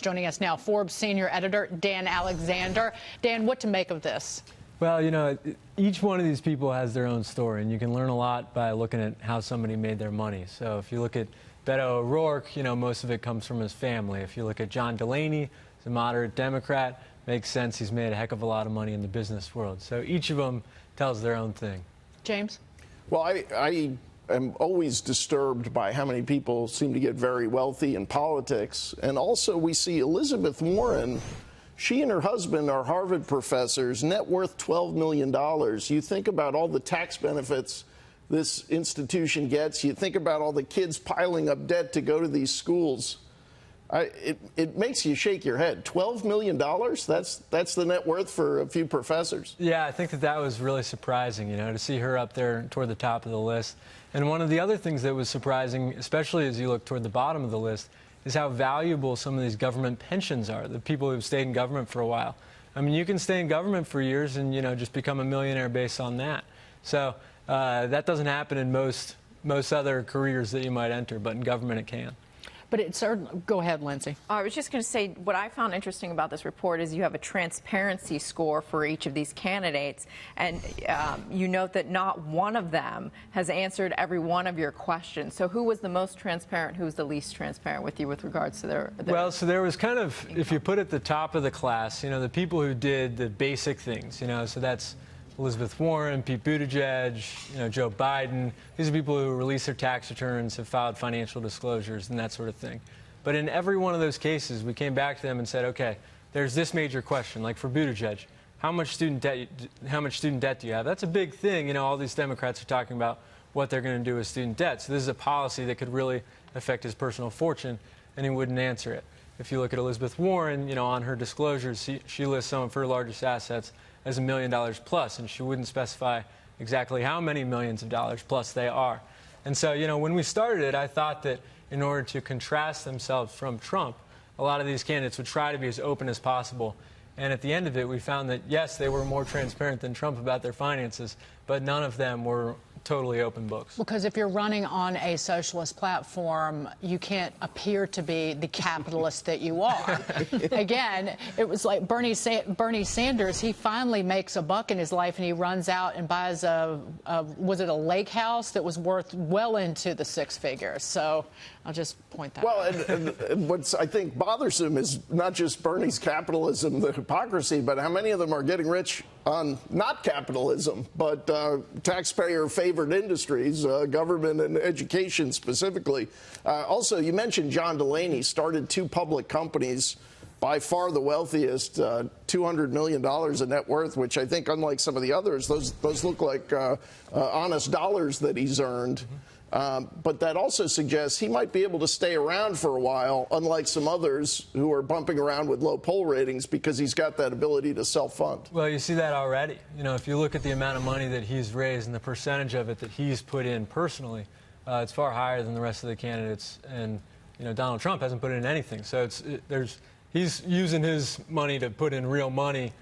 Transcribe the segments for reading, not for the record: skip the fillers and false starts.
Joining us now, Forbes senior editor Dan Alexander. Dan, what to make of this? Well, you know, each one of these people has their own story, and you can learn a lot by looking at how somebody made their money. So if you look at Beto O'Rourke, you know, most of it comes from his family. If you look at John Delaney, he's a moderate Democrat. Makes sense. He's made a heck of a lot of money in the business world. So each of them tells their own thing. James? Well, I am always disturbed by how many people seem to get very wealthy in politics. And also we see Elizabeth Warren. She and her husband are Harvard professors, net worth $12 million. You think about all the tax benefits this institution gets. You think about all the kids piling up debt to go to these schools. It makes you shake your head. $12 million? That's the net worth for a few professors. Yeah, I think that was really surprising, you know, to see her up there toward the top of the list. And one of the other things that was surprising, especially as you look toward the bottom of the list, is how valuable some of these government pensions are, the people who've stayed in government for a while. I mean, you can stay in government for years and, you know, just become a millionaire based on that. So that doesn't happen in most other careers that you might enter, but in government it can. But it's go ahead, Lindsay. I was just going to say, what I found interesting about this report is you have a transparency score for each of these candidates, and you note that not one of them has answered every one of your questions. So who was the most transparent, who was the least transparent with you with regards to their well, so there was kind of, income. If you put at the top of the class, you know, the people who did the basic things, you know, so that's Elizabeth Warren, Pete Buttigieg, you know, Joe Biden. These are people who release their tax returns, have filed financial disclosures, and that sort of thing. But in every one of those cases, we came back to them and said, okay, there's this major question, like for Buttigieg, how much student debt do you have? That's a big thing. You know, all these Democrats are talking about what they're going to do with student debt. So this is a policy that could really affect his personal fortune, and he wouldn't answer it. If you look at Elizabeth Warren, you know, on her disclosures, she lists some of her largest assets as $1 million plus, and she wouldn't specify exactly how many millions of dollars plus they are. And so, you know, when we started it, I thought that in order to contrast themselves from Trump, a lot of these candidates would try to be as open as possible. And at the end of it, we found that, yes, they were more transparent than Trump about their finances, but none of them were totally open books. Because if you're running on a socialist platform, you can't appear to be the capitalist that you are. Again, it was like Bernie Sanders. He finally makes a buck in his life, and he runs out and buys was it a lake house that was worth well into the six figures. So I'll just point that out. And what's, I think, bothersome is not just Bernie's capitalism, the hypocrisy, but how many of them are getting rich on not capitalism, but taxpayer-favored industries, government and education specifically. Also, you mentioned John Delaney started two public companies, by far the wealthiest, $200 million in net worth, which I think, unlike some of the others, those look like honest dollars that he's earned. But that also suggests he might be able to stay around for a while, unlike some others who are bumping around with low poll ratings, because he's got that ability to self-fund. Well, you see that already. You know, if you look at the amount of money that he's raised and the percentage of it that he's put in personally, it's far higher than the rest of the candidates. And, you know, Donald Trump hasn't put in anything. So he's using his money to put in real money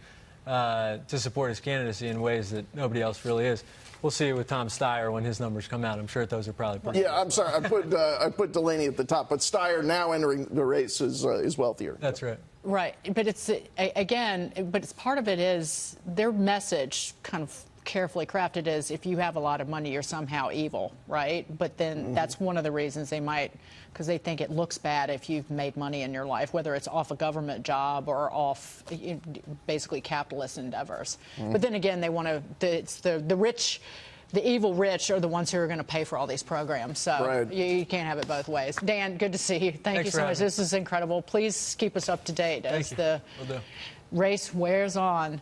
to support his candidacy in ways that nobody else really is. We'll see it with Tom Steyer when his numbers come out. I'm sure those are probably pretty Yeah, I'm sorry. I put Delaney at the top, but Steyer, now entering the race, is wealthier. That's right. Right. But it's, again, part of it is their message kind of carefully crafted is if you have a lot of money, you're somehow evil, right? But then that's one of the reasons they might, because they think it looks bad if you've made money in your life, whether it's off a government job or off basically capitalist endeavors. But then again, they want to, it's the rich, the evil rich are the ones who are going to pay for all these programs. So you can't have it both ways. Dan, good to see you. Thank you so much. This is incredible. Please keep us up to date as the race wears on.